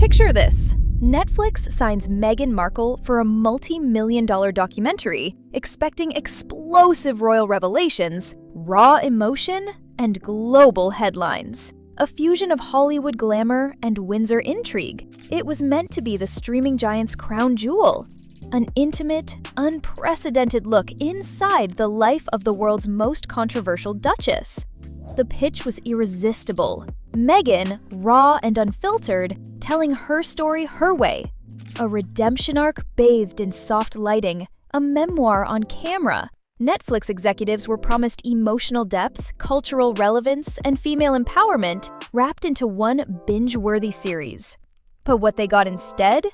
Picture this. Netflix signs Meghan Markle for a multi-million-dollar documentary expecting explosive royal revelations, raw emotion, and global headlines. A fusion of Hollywood glamour and Windsor intrigue. It was meant to be the streaming giant's crown jewel. An intimate, unprecedented look inside the life of the world's most controversial duchess. The pitch was irresistible. Meghan, raw and unfiltered, telling her story her way. A redemption arc bathed in soft lighting, a memoir on camera. Netflix executives were promised emotional depth, cultural relevance, and female empowerment wrapped into one binge-worthy series. But what they got instead?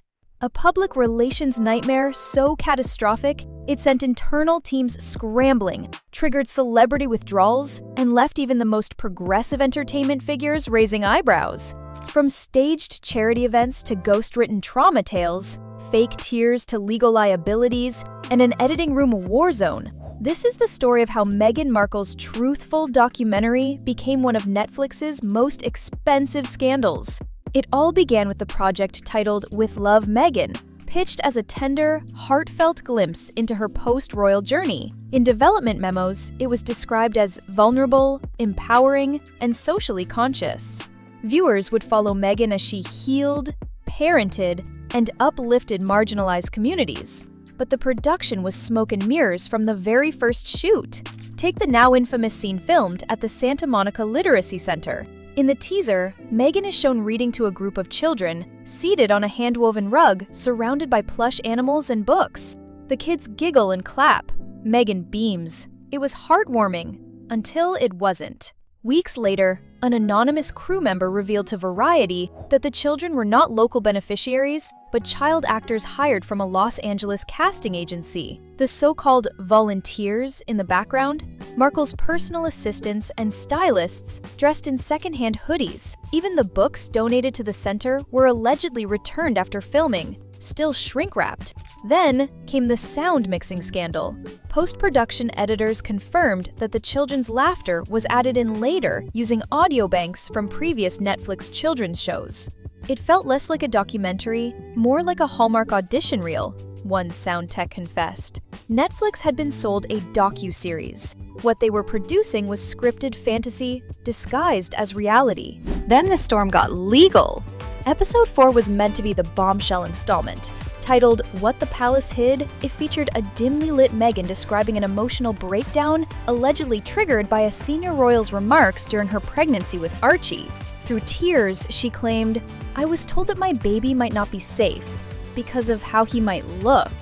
A public relations nightmare so catastrophic, it sent internal teams scrambling, triggered celebrity withdrawals, and left even the most progressive entertainment figures raising eyebrows. From staged charity events to ghost-written trauma tales, fake tears to legal liabilities, and an editing room war zone, this is the story of how Meghan Markle's truthful documentary became one of Netflix's most expensive scandals. It all began with the project titled With Love, Meghan, pitched as a tender, heartfelt glimpse into her post-royal journey. In development memos, it was described as vulnerable, empowering, and socially conscious. Viewers would follow Meghan as she healed, parented, and uplifted marginalized communities. But the production was smoke and mirrors from the very first shoot. Take the now infamous scene filmed at the Santa Monica Literacy Center. In the teaser, Meghan is shown reading to a group of children, seated on a hand-woven rug surrounded by plush animals and books. The kids giggle and clap. Meghan beams. It was heartwarming, until it wasn't. Weeks later, an anonymous crew member revealed to Variety that the children were not local beneficiaries, but child actors hired from a Los Angeles casting agency. The so-called volunteers in the background, Markle's personal assistants and stylists dressed in secondhand hoodies. Even the books donated to the center were allegedly returned after filming, still shrink-wrapped. Then came the sound mixing scandal. Post-production editors confirmed that the children's laughter was added in later using audio banks from previous Netflix children's shows. It felt less like a documentary, more like a Hallmark audition reel, one sound tech confessed. Netflix had been sold a docu-series. What they were producing was scripted fantasy disguised as reality. Then the storm got legal. Episode 4 was meant to be the bombshell installment. Titled What the Palace Hid, it featured a dimly lit Meghan describing an emotional breakdown allegedly triggered by a senior royal's remarks during her pregnancy with Archie. Through tears, she claimed, "I was told that my baby might not be safe because of how he might look."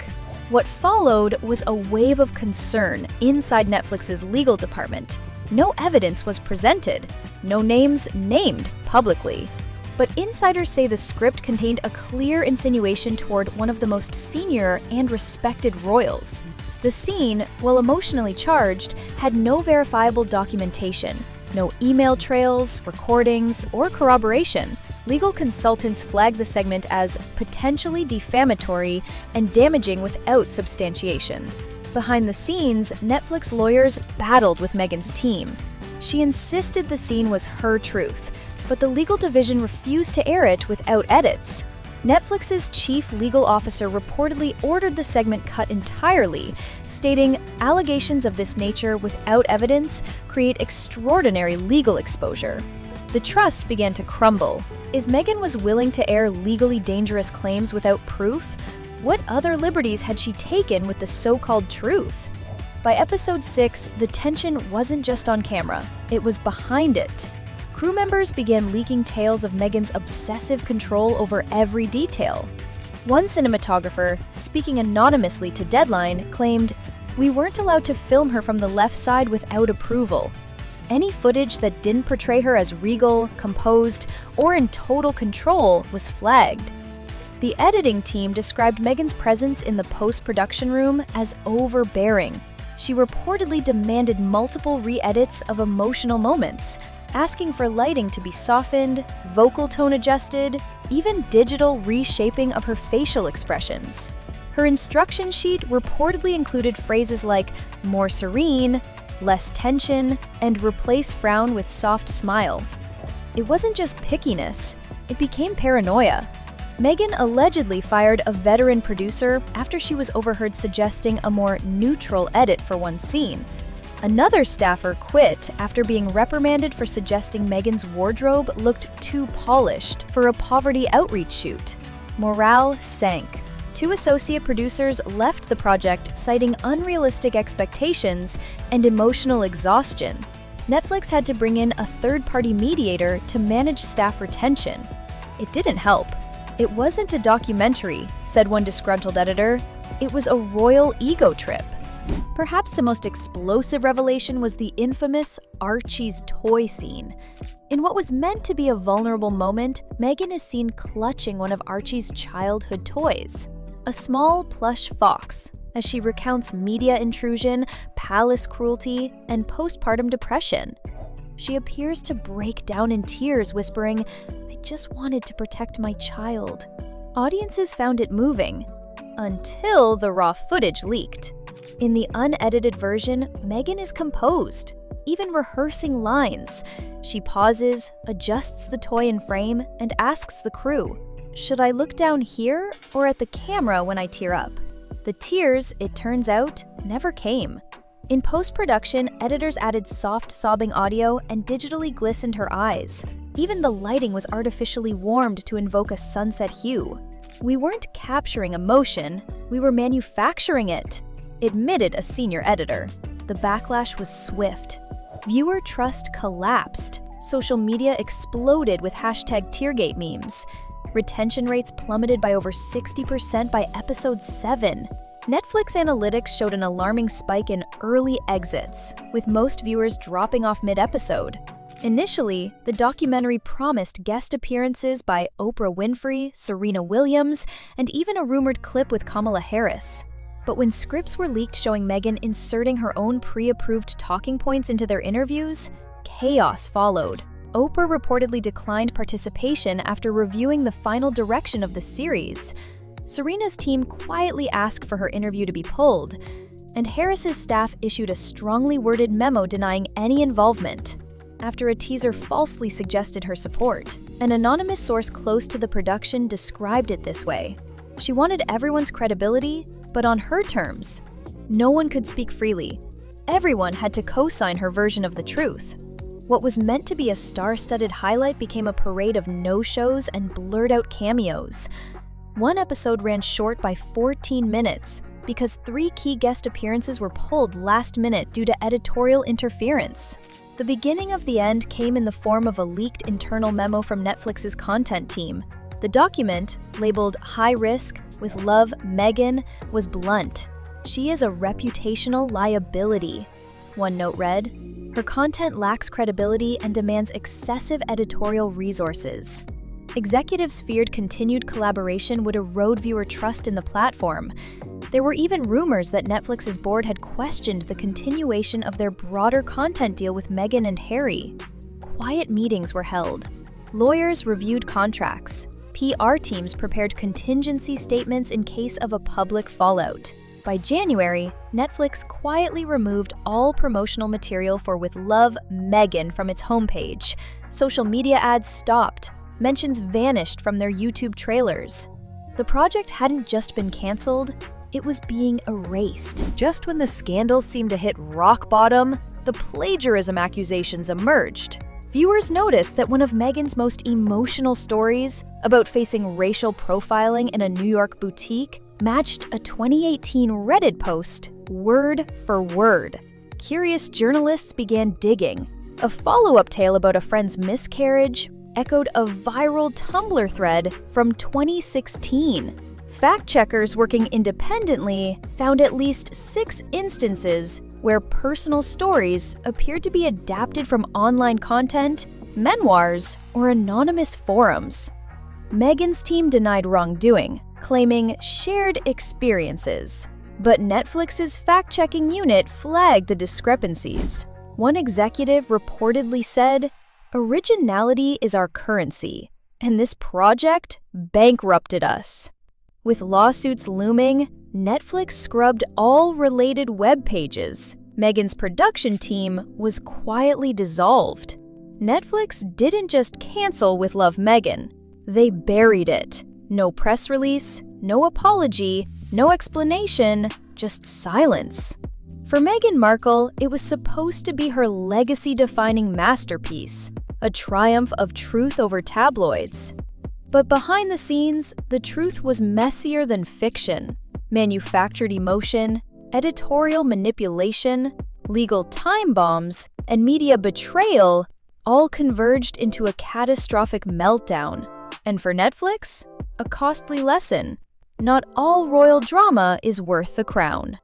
What followed was a wave of concern inside Netflix's legal department. No evidence was presented, no names named publicly. But insiders say the script contained a clear insinuation toward one of the most senior and respected royals. The scene, while emotionally charged, had no verifiable documentation, no email trails, recordings, or corroboration. Legal consultants flagged the segment as potentially defamatory and damaging without substantiation. Behind the scenes, Netflix lawyers battled with Meghan's team. She insisted the scene was her truth, but the legal division refused to air it without edits. Netflix's chief legal officer reportedly ordered the segment cut entirely, stating allegations of this nature without evidence create extraordinary legal exposure. The trust began to crumble. Is Meghan was willing to air legally dangerous claims without proof? What other liberties had she taken with the so-called truth? By episode 6, the tension wasn't just on camera, it was behind it. Crew members began leaking tales of Meghan's obsessive control over every detail. One cinematographer, speaking anonymously to Deadline, claimed, "We weren't allowed to film her from the left side without approval." Any footage that didn't portray her as regal, composed, or in total control was flagged. The editing team described Meghan's presence in the post-production room as overbearing. She reportedly demanded multiple re-edits of emotional moments, asking for lighting to be softened, vocal tone adjusted, even digital reshaping of her facial expressions. Her instruction sheet reportedly included phrases like more serene, less tension, and replace frown with soft smile. It wasn't just pickiness, it became paranoia. Meghan allegedly fired a veteran producer after she was overheard suggesting a more neutral edit for one scene. Another staffer quit after being reprimanded for suggesting Meghan's wardrobe looked too polished for a poverty outreach shoot. Morale sank. 2 associate producers left the project citing unrealistic expectations and emotional exhaustion. Netflix had to bring in a third-party mediator to manage staff retention. It didn't help. "It wasn't a documentary," said one disgruntled editor. "It was a royal ego trip." Perhaps the most explosive revelation was the infamous Archie's toy scene. In what was meant to be a vulnerable moment, Meghan is seen clutching one of Archie's childhood toys, a small plush fox, as she recounts media intrusion, palace cruelty, and postpartum depression. She appears to break down in tears, whispering, "I just wanted to protect my child." Audiences found it moving, until the raw footage leaked. In the unedited version, Meghan is composed, even rehearsing lines. She pauses, adjusts the toy in frame, and asks the crew, "Should I look down here or at the camera when I tear up?" The tears, it turns out, never came. In post-production, editors added soft sobbing audio and digitally glistened her eyes. Even the lighting was artificially warmed to invoke a sunset hue. "We weren't capturing emotion, we were manufacturing it," admitted a senior editor. The backlash was swift. Viewer trust collapsed. Social media exploded with #Teargate memes. Retention rates plummeted by over 60% by episode 7. Netflix analytics showed an alarming spike in early exits, with most viewers dropping off mid-episode. Initially, the documentary promised guest appearances by Oprah Winfrey, Serena Williams, and even a rumored clip with Kamala Harris. But when scripts were leaked showing Meghan inserting her own pre-approved talking points into their interviews, chaos followed. Oprah reportedly declined participation after reviewing the final direction of the series. Serena's team quietly asked for her interview to be pulled, and Harris's staff issued a strongly worded memo denying any involvement, after a teaser falsely suggested her support. An anonymous source close to the production described it this way: "She wanted everyone's credibility, but on her terms. No one could speak freely. Everyone had to co-sign her version of the truth." What was meant to be a star-studded highlight became a parade of no-shows and blurred-out cameos. One episode ran short by 14 minutes because 3 key guest appearances were pulled last minute due to editorial interference. The beginning of the end came in the form of a leaked internal memo from Netflix's content team. The document, labeled "High Risk, with Love, Meghan," was blunt. "She is a reputational liability," one note read. "Her content lacks credibility and demands excessive editorial resources." Executives feared continued collaboration would erode viewer trust in the platform. There were even rumors that Netflix's board had questioned the continuation of their broader content deal with Meghan and Harry. Quiet meetings were held. Lawyers reviewed contracts. PR teams prepared contingency statements in case of a public fallout. By January, Netflix quietly removed all promotional material for "With Love, Meghan" from its homepage. Social media ads stopped. Mentions vanished from their YouTube trailers. The project hadn't just been canceled, it was being erased. Just when the scandal seemed to hit rock bottom, the plagiarism accusations emerged. Viewers noticed that one of Meghan's most emotional stories, about facing racial profiling in a New York boutique, matched a 2018 Reddit post word for word. Curious journalists began digging. A follow-up tale about a friend's miscarriage echoed a viral Tumblr thread from 2016. Fact-checkers working independently found at least 6 instances where personal stories appeared to be adapted from online content, memoirs, or anonymous forums. Meghan's team denied wrongdoing, claiming shared experiences. But Netflix's fact-checking unit flagged the discrepancies. One executive reportedly said, "Originality is our currency, and this project bankrupted us." With lawsuits looming, Netflix scrubbed all related web pages. Meghan's production team was quietly dissolved. Netflix didn't just cancel With Love, Meghan. They buried it. No press release, no apology, no explanation, just silence. For Meghan Markle, it was supposed to be her legacy-defining masterpiece, a triumph of truth over tabloids. But behind the scenes, the truth was messier than fiction. Manufactured emotion, editorial manipulation, legal time bombs, and media betrayal all converged into a catastrophic meltdown. And for Netflix, a costly lesson. Not all royal drama is worth the crown.